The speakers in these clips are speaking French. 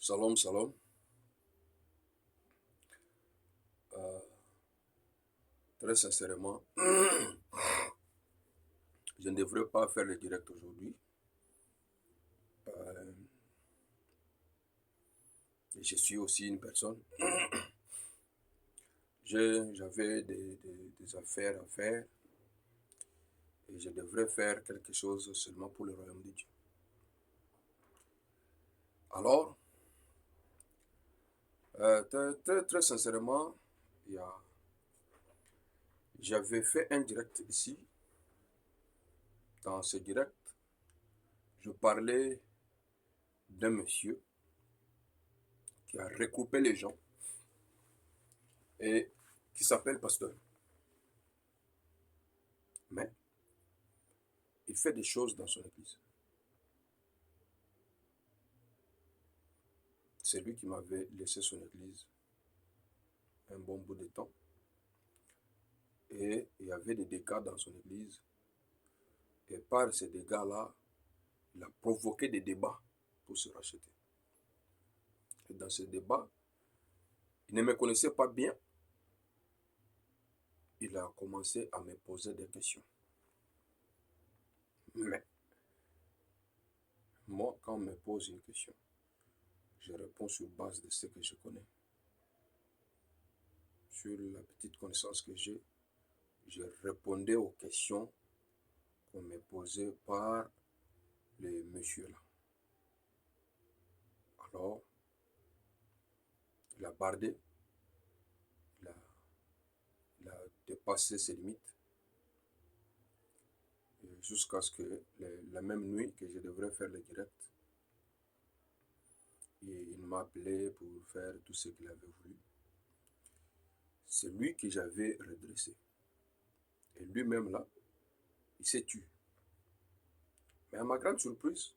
Shalom, shalom. Très sincèrement, je ne devrais pas faire le direct aujourd'hui. Je suis aussi une personne. J'avais des affaires à faire et je devrais faire quelque chose seulement pour le royaume de Dieu. Alors, très sincèrement, j'avais fait un direct ici. Dans ce direct, je parlais d'un monsieur qui a regroupé les gens et qui s'appelle pasteur. Mais il fait des choses dans son église. C'est lui qui m'avait laissé son église un bon bout de temps. Et il y avait des dégâts dans son église. Et par ces dégâts-là, il a provoqué des débats pour se racheter. Et dans ces débats, il ne me connaissait pas bien. Il a commencé à me poser des questions. Mais moi, quand on me pose une question, je réponds sur base de ce que je connais. Sur la petite connaissance que j'ai, je répondais aux questions qu'on me posait par les messieurs-là. Alors, il a bardé, il a dépassé ses limites jusqu'à ce que la même nuit que je devrais faire le direct, il m'a appelé pour faire tout ce qu'il avait voulu. C'est lui que j'avais redressé. Et lui-même là, il s'est tué. Mais à ma grande surprise,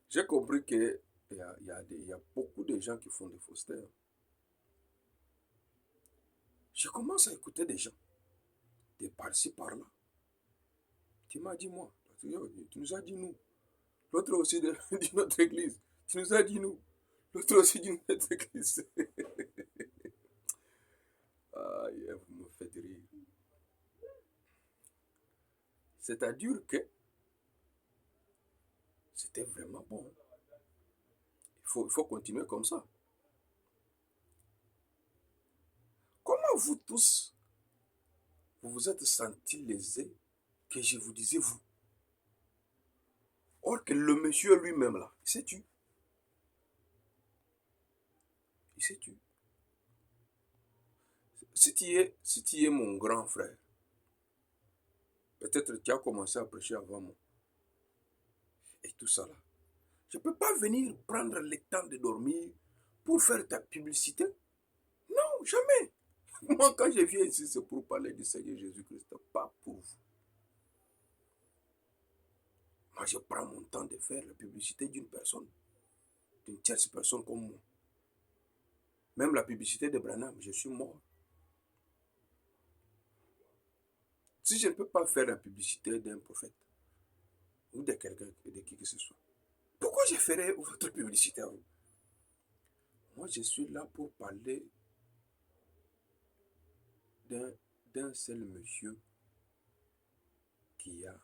j'ai compris qu'il y a beaucoup de gens qui font des faussaires. Je commence à écouter des gens, de par-ci, par-là. Tu m'as dit moi, tu nous as dit nous. L'autre aussi d'une autre église, tu nous as dit nous. L'autre aussi d'une autre église. Aïe, vous me faites rire. C'est-à-dire que c'était vraiment bon. Il faut continuer comme ça. Comment vous tous, vous vous êtes sentis lésés que je vous disais vous? Or que le monsieur lui-même là, il s'est tué. Il s'est tué. Si tu es mon grand frère, peut-être tu as commencé à prêcher avant moi. Et tout ça là. Je ne peux pas venir prendre le temps de dormir pour faire ta publicité. Non, jamais. Moi, quand je viens ici, c'est pour parler du Seigneur Jésus-Christ, pas pour vous. Moi, je prends mon temps de faire la publicité d'une personne, d'une tierce personne comme moi. Même la publicité de Branham, je suis mort. Si je ne peux pas faire la publicité d'un prophète ou de quelqu'un, de qui que ce soit, pourquoi je ferais votre publicité à vous? Moi, je suis là pour parler d'un seul monsieur qui a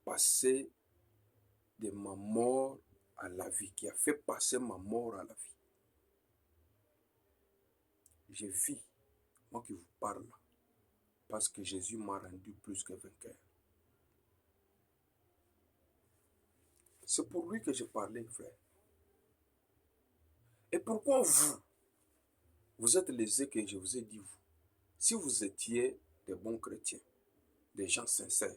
passé de ma mort à la vie, qui a fait passer ma mort à la vie. Je vis, moi qui vous parle, parce que Jésus m'a rendu plus que vainqueur. C'est pour lui que je parlais, frère. Et pourquoi vous êtes lésés que je vous ai dit vous? Si vous étiez des bons chrétiens, des gens sincères,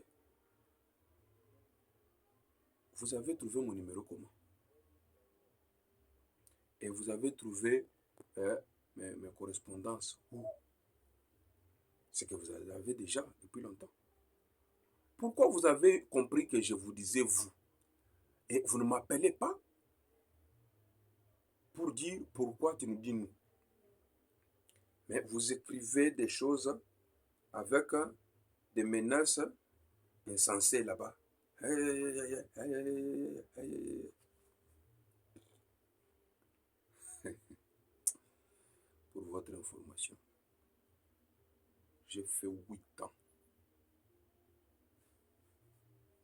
vous avez trouvé mon numéro comment? Et vous avez trouvé mes correspondances où? C'est que vous avez déjà depuis longtemps. Pourquoi vous avez compris que je vous disais vous? Et vous ne m'appelez pas pour dire pourquoi tu nous dis nous. Mais vous écrivez des choses avec des menaces insensé là-bas. Aïe, aïe, aïe, aïe, aïe, aïe, aïe. Pour votre information, j'ai fait 8 ans.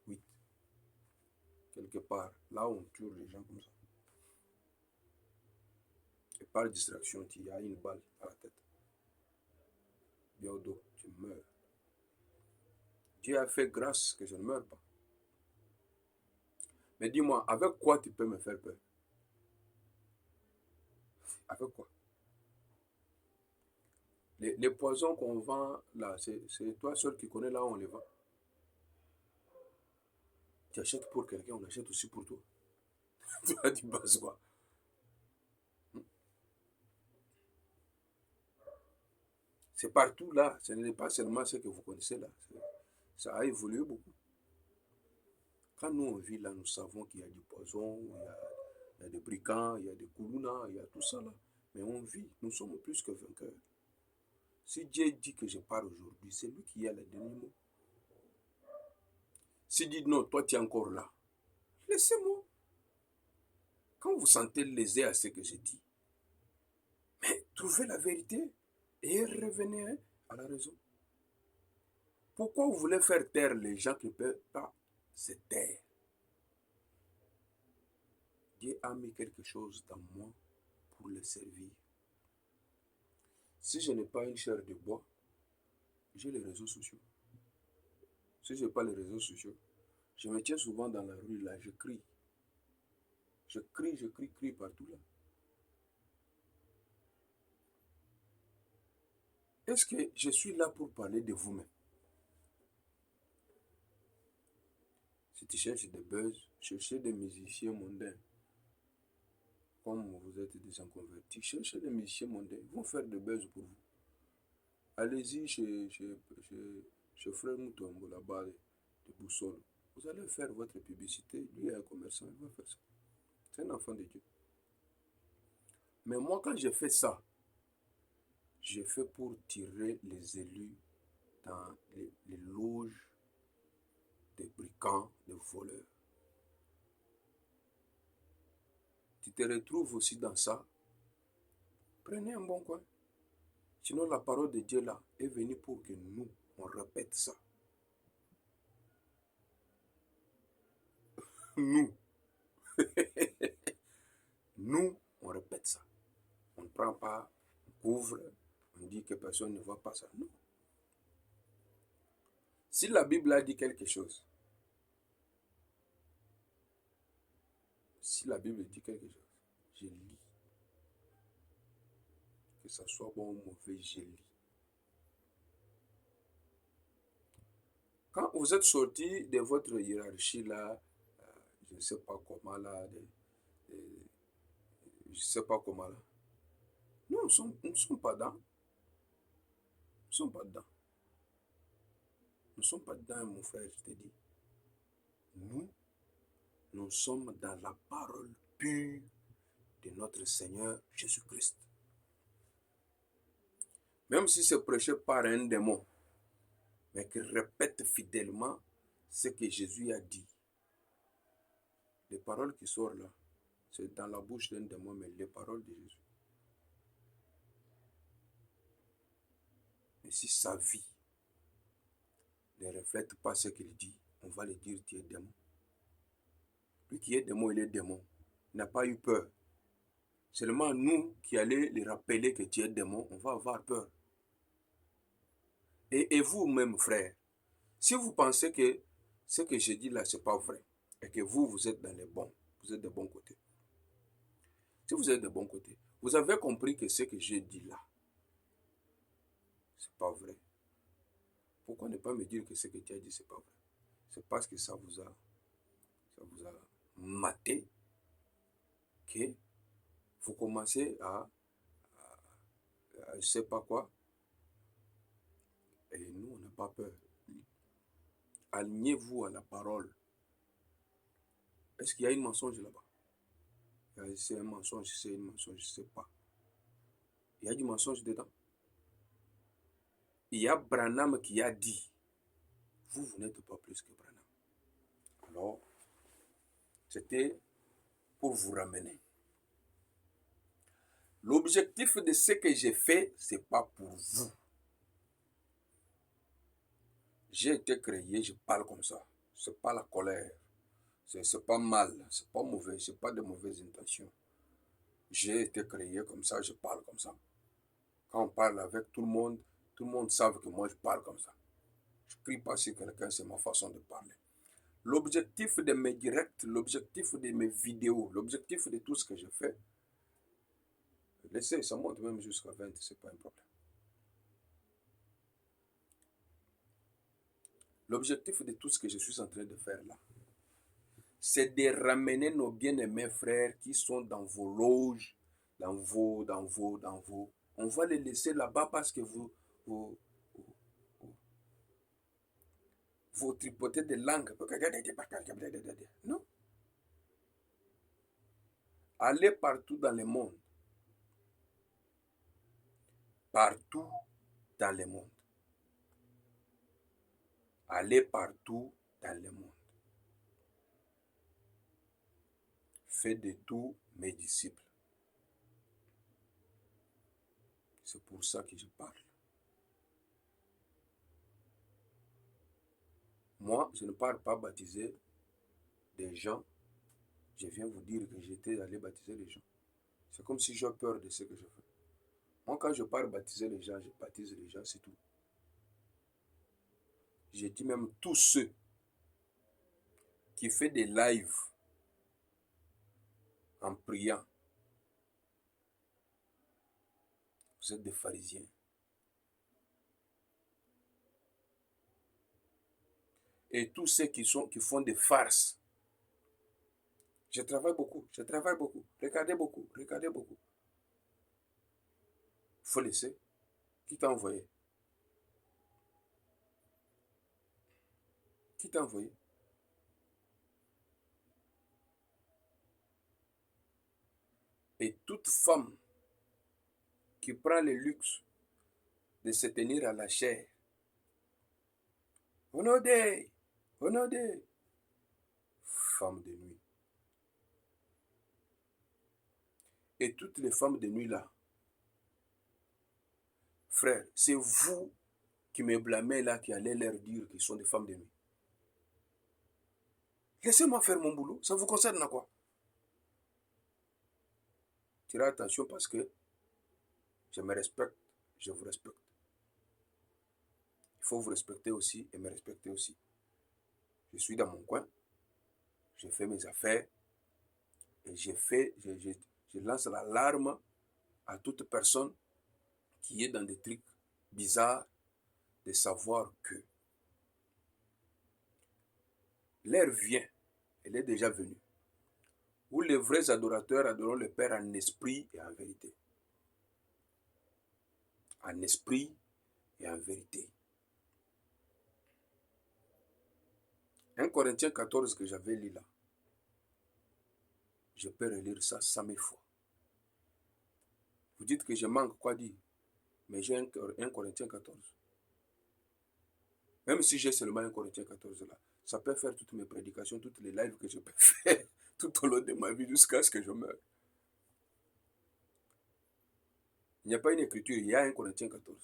8. Quelque part, là où on tue les gens comme ça. Et par distraction, tu as une balle à la tête. Bien au dos, tu meurs. Dieu a fait grâce que je ne meurs pas. Mais dis-moi, avec quoi tu peux me faire peur? Avec quoi? Les poisons qu'on vend là, c'est toi seul qui connais là où on les vend. Tu achètes pour quelqu'un, on achète aussi pour toi. Toi, tu bases quoi? C'est partout là. Ce n'est pas seulement ce que vous connaissez là. Ça a évolué beaucoup. Quand nous on vit là, nous savons qu'il y a du poison, il y a des brigands, il y a des koulouna, il y a tout ça là. Mais on vit, nous sommes plus que vainqueurs. Si Dieu dit que je pars aujourd'hui, c'est lui qui a le dernier mot. S'il dit non, toi tu es encore là, laissez-moi. Quand vous sentez lésé à ce que je dis, mais trouvez la vérité et revenez à la raison. Pourquoi vous voulez faire taire les gens qui ne peuvent pas se taire? Dieu a mis quelque chose dans moi pour le servir. Si je n'ai pas une chair de bois, j'ai les réseaux sociaux. Si je n'ai pas les réseaux sociaux, je me tiens souvent dans la rue là, je crie. Je crie partout là. Est-ce que je suis là pour parler de vous-même? Si tu cherches des buzz, cherchez des musiciens mondains. Comme vous êtes des gens convertis, cherchez des musiciens mondains. Ils vont faire des buzz pour vous. Allez-y chez Frère Moutombo là-bas de Boussole. Vous allez faire votre publicité. Lui est un commerçant, il va faire ça. C'est un enfant de Dieu. Mais moi, quand j'ai fait ça, j'ai fait pour tirer les élus dans les loges des brigands, des voleurs. Tu te retrouves aussi dans ça. Prenez un bon coin. Sinon, la parole de Dieu là est venue pour que nous, on répète ça. Nous, nous, on répète ça. On ne prend pas, on couvre, on dit que personne ne voit pas ça. Non. Si la Bible a dit quelque chose, si la Bible dit quelque chose, je lis. Que ça soit bon ou mauvais, je lis. Quand vous êtes sorti de votre hiérarchie là, je ne sais pas comment là, je ne sais pas comment là. Nous ne sommes pas dedans. Nous ne sommes pas dedans. Nous ne sommes pas dedans, mon frère, je te dis. Nous sommes dans la parole pure de notre Seigneur Jésus-Christ. Même si c'est prêché par un démon, mais qui répète fidèlement ce que Jésus a dit. Les paroles qui sortent là, c'est dans la bouche d'un démon, mais les paroles de Jésus. Mais si sa vie ne reflète pas ce qu'il dit, on va lui dire tu es démon. Lui qui est démon, il est démon. Il n'a pas eu peur. Seulement nous qui allons lui rappeler que tu es démon, on va avoir peur. Et vous-même, frère, si vous pensez que ce que je dis là, ce n'est pas vrai, et que vous êtes dans les bons, vous êtes de bons côtés. Si vous êtes de bons côtés, vous avez compris que ce que je dis là, ce n'est pas vrai. Pourquoi ne pas me dire que ce que tu as dit, ce n'est pas vrai? C'est parce que ça vous a maté que vous commencez à je ne sais pas quoi. Et nous, on n'a pas peur. Alignez-vous à la parole. Est-ce qu'il y a un mensonge là-bas? C'est un mensonge, c'est un mensonge, je ne sais pas. Il y a du mensonge dedans. Il y a Branham qui a dit, vous n'êtes pas plus que Branham. Alors, c'était pour vous ramener. L'objectif de ce que j'ai fait, ce n'est pas pour vous. J'ai été créé, je parle comme ça. Ce n'est pas la colère. Ce n'est pas mal, ce n'est pas mauvais, ce n'est pas de mauvaises intentions. J'ai été créé comme ça, je parle comme ça. Quand on parle avec tout le monde sait que moi je parle comme ça. Je ne crie pas sur quelqu'un, c'est ma façon de parler. L'objectif de mes directs, l'objectif de mes vidéos, l'objectif de tout ce que je fais, laissez, ça monte même jusqu'à 20, ce n'est pas un problème. L'objectif de tout ce que je suis en train de faire là, c'est de ramener nos bien-aimés frères qui sont dans vos loges, dans vos. On va les laisser là-bas parce que vous tripotez de langue. Non. Allez partout dans le monde. Partout dans le monde. Allez partout dans le monde. Faites de tous mes disciples. C'est pour ça que je parle. Moi, je ne pars pas baptiser des gens. Je viens vous dire que j'étais allé baptiser les gens. C'est comme si j'ai peur de ce que je fais. Moi, quand je pars baptiser les gens, je baptise les gens, c'est tout. J'ai dit même tous ceux qui font des lives en priant. Vous êtes des pharisiens. Et tous ceux qui font des farces. Je travaille beaucoup. Regardez beaucoup. Il faut laisser. Qui t'a envoyé? Qui t'a envoyé? Et toute femme qui prend le luxe de se tenir à la chair, Onodé, femme de nuit. Et toutes les femmes de nuit là, frère, c'est vous qui me blâmez là, qui allez leur dire qu'ils sont des femmes de nuit. Laissez-moi faire mon boulot, ça vous concerne à quoi? Tirez attention parce que je me respecte, je vous respecte. Il faut vous respecter aussi et me respecter aussi. Je suis dans mon coin, je fais mes affaires et je lance l'alarme à toute personne qui est dans des trucs bizarres de savoir que l'heure vient, elle est déjà venue, où les vrais adorateurs adoreront le Père en esprit et en vérité. En esprit et en vérité. 1 Corinthiens 14 que j'avais lu là, je peux relire ça 100 000 fois. Vous dites que je manque quoi dire, mais j'ai 1 Corinthiens 14. Même si j'ai seulement 1 Corinthiens 14 là, ça peut faire toutes mes prédications, toutes les lives que je peux faire tout au long de ma vie jusqu'à ce que je meure. Il n'y a pas une écriture, il y a 1 Corinthiens 14.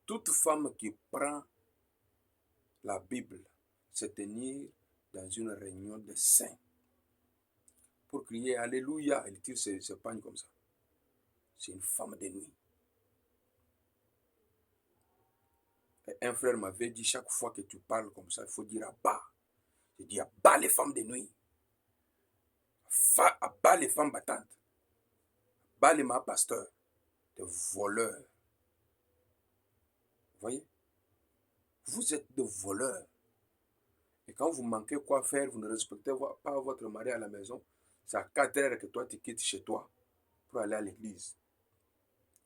Toute femme qui prend la Bible se tenir dans une réunion de saints pour crier Alléluia, elle tire ses pagnes comme ça. C'est une femme de nuit. Et un frère m'avait dit, chaque fois que tu parles comme ça, il faut dire Abba. Je dis Abba les femmes de nuit. Abba les femmes battantes. Abba les pasteurs, des voleurs. Vous voyez? Vous êtes des voleurs. Et quand vous manquez quoi faire, vous ne respectez pas votre mari à la maison, c'est à 4 heures que toi tu quittes chez toi pour aller à l'église.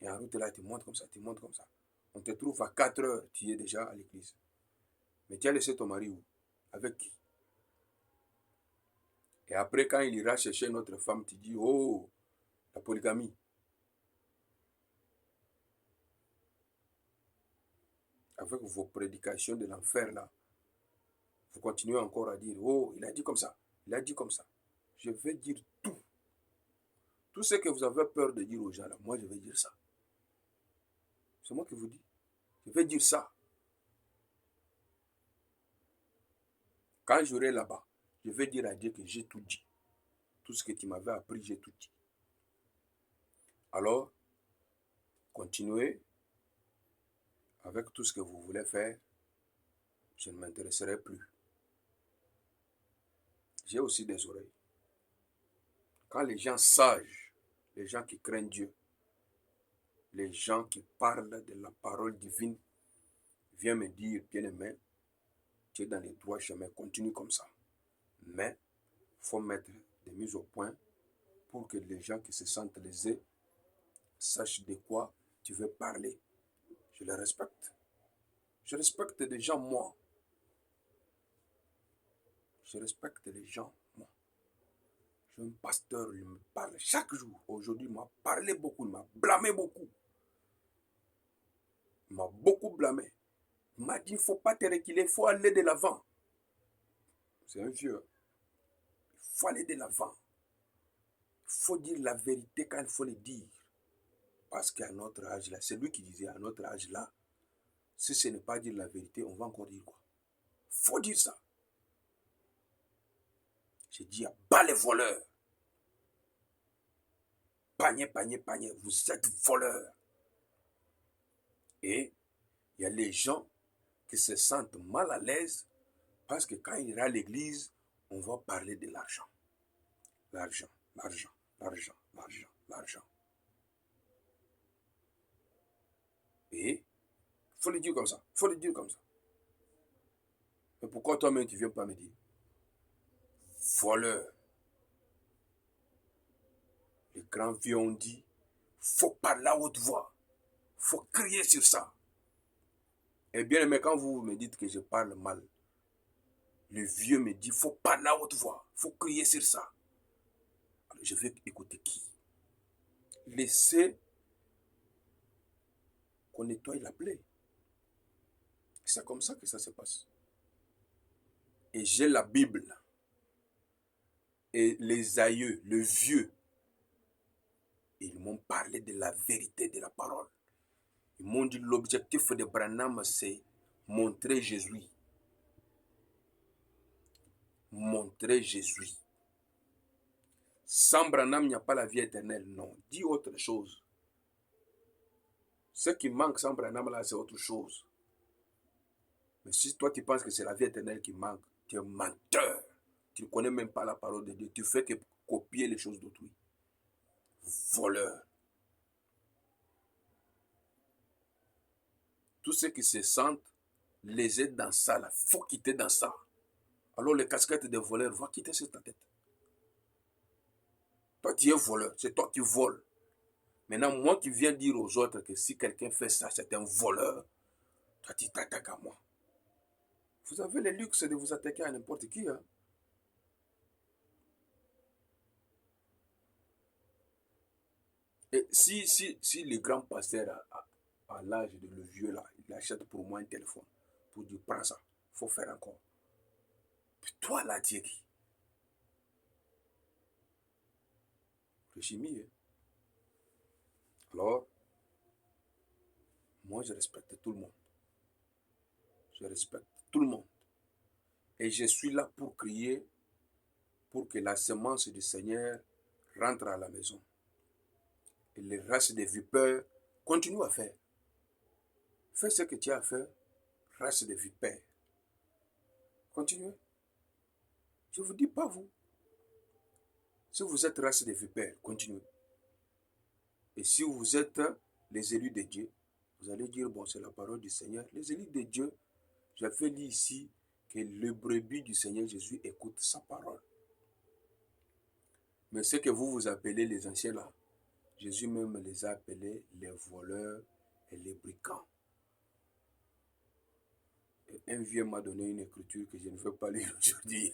Et en route là, tu montes comme ça, tu montes comme ça. On te trouve à 4 heures, tu es déjà à l'église. Mais tu as laissé ton mari où? Avec qui? Et après, quand il ira chercher une autre femme, tu dis, oh, la polygamie. Avec vos prédications de l'enfer là, Vous continuez encore à dire, oh, il a dit comme ça, il a dit comme ça. Je vais dire tout. Tout ce que vous avez peur de dire aux gens, là, moi je vais dire ça. C'est moi qui vous dis. Je vais dire ça. Quand j'aurai là-bas, je vais dire à Dieu que j'ai tout dit. Tout ce que tu m'avais appris, j'ai tout dit. Alors, continuez avec tout ce que vous voulez faire. Je ne m'intéresserai plus. J'ai aussi des oreilles. Quand les gens sages, les gens qui craignent Dieu, les gens qui parlent de la parole divine, viennent me dire, bien-aimé, tu es dans les droits chemins, continue comme ça. Mais il faut mettre des mises au point pour que les gens qui se sentent lésés sachent de quoi tu veux parler. Je les respecte. Je respecte les gens, moi. Je respecte les gens, moi. J'ai un pasteur, il me parle chaque jour. Aujourd'hui, il m'a parlé beaucoup, il m'a blâmé beaucoup. Il m'a beaucoup blâmé. Il m'a dit, il ne faut pas te reculer, il faut aller de l'avant. C'est un vieux. Il faut aller de l'avant. Il faut dire la vérité quand il faut le dire. Parce qu'à notre âge là, c'est lui qui disait, à notre âge là, si ce n'est pas dire la vérité, on va encore dire quoi? Il faut dire ça. J'ai dit, à bas les voleurs. Panier, panier, panier, vous êtes voleurs. Et il y a les gens qui se sentent mal à l'aise parce que quand il ira à l'église, on va parler de l'argent. L'argent, l'argent, l'argent, l'argent, l'argent. Et il faut le dire comme ça, il faut le dire comme ça. Mais pourquoi toi-même tu ne viens pas me dire? Voleur. Les grands vieux ont dit, faut parler à haute voix. Faut crier sur ça. Et bien, mais quand vous me dites que je parle mal, le vieux me dit, faut parler à haute voix. Faut crier sur ça. Alors, je vais écouter qui? Laissez qu'on nettoie la plaie. C'est comme ça que ça se passe. Et j'ai la Bible. Et les aïeux, le vieux, ils m'ont parlé de la vérité de la parole. Ils m'ont dit l'objectif de Branham, c'est montrer Jésus. Montrer Jésus. Sans Branham, il n'y a pas la vie éternelle. Non, dis autre chose. Ce qui manque sans Branham, là, c'est autre chose. Mais si toi, tu penses que c'est la vie éternelle qui manque, tu es menteur. Tu ne connais même pas la parole de Dieu. Tu fais que copier les choses d'autrui. Voleur. Tous ceux qui se sentent lésés dans ça, il faut quitter dans ça. Alors les casquettes des voleurs, va quitter sur ta tête. Toi, tu es voleur. C'est toi qui voles. Maintenant, moi qui viens dire aux autres que si quelqu'un fait ça, c'est un voleur, toi, tu t'attaques à moi. Vous avez le luxe de vous attaquer à n'importe qui. Hein? Et si le grand pasteur à l'âge de le vieux là, il achète pour moi un téléphone pour dire prends ça, il faut faire encore. Puis toi là, tu es qui? Le chimie. Hein? Alors, moi je respecte tout le monde. Je respecte tout le monde. Et je suis là pour crier pour que la semence du Seigneur rentre à la maison. Et les races des vipères continuent à faire. Fais ce que tu as à faire, race des vipères. Continuez. Je ne vous dis pas vous. Si vous êtes race des vipères, continuez. Et si vous êtes les élus de Dieu, vous allez dire, bon, c'est la parole du Seigneur. Les élus de Dieu, j'avais lu ici que le brebis du Seigneur Jésus écoute sa parole. Mais ce que vous appelez les anciens là, Jésus même les a appelés les voleurs et les brigands. Et un vieux m'a donné une écriture que je ne veux pas lire aujourd'hui.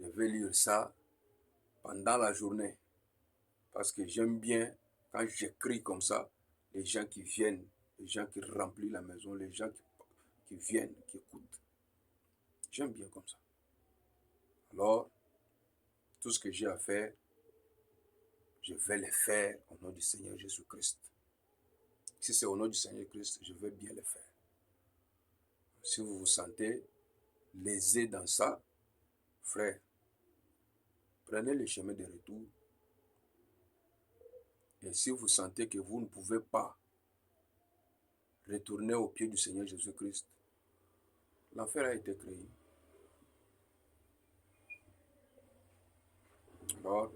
Je vais lire ça pendant la journée. Parce que j'aime bien, quand j'écris comme ça, les gens qui viennent, les gens qui remplissent la maison, les gens qui viennent, qui écoutent. J'aime bien comme ça. Alors, tout ce que j'ai à faire, je vais le faire au nom du Seigneur Jésus-Christ. Si c'est au nom du Seigneur Christ, je vais bien le faire. Si vous vous sentez lésé dans ça, frère, prenez le chemin de retour. Et si vous sentez que vous ne pouvez pas retourner au pied du Seigneur Jésus-Christ, l'enfer a été créé. Alors,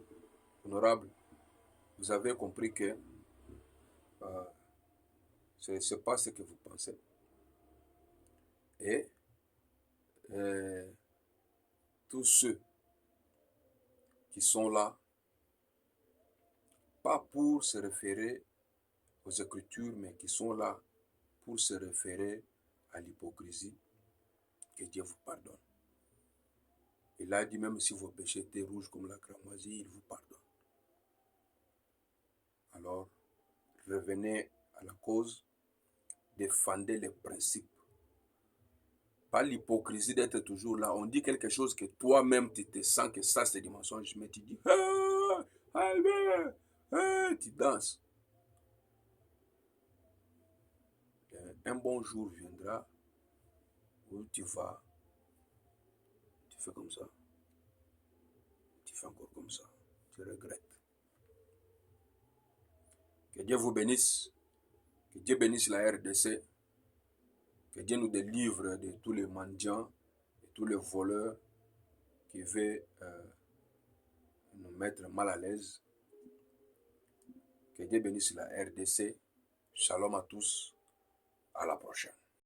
honorable, vous avez compris que ce n'est pas ce que vous pensez. Et tous ceux qui sont là, pas pour se référer aux Écritures, mais qui sont là pour se référer à l'hypocrisie, que Dieu vous pardonne. Il a dit, même si vos péchés étaient rouges comme la cramoisie, il vous pardonne. Alors, revenez à la cause, défendez les principes. Pas l'hypocrisie d'être toujours là. On dit quelque chose que toi-même, tu te sens que ça, c'est du mensonge, mais tu dis, tu danses. Un bon jour viendra où tu vas, tu fais comme ça, tu fais encore comme ça, tu regrettes. Que Dieu vous bénisse, que Dieu bénisse la RDC, que Dieu nous délivre de tous les mendiants, de tous les voleurs qui veulent nous mettre mal à l'aise. Que Dieu bénisse la RDC. Shalom à tous. À la prochaine.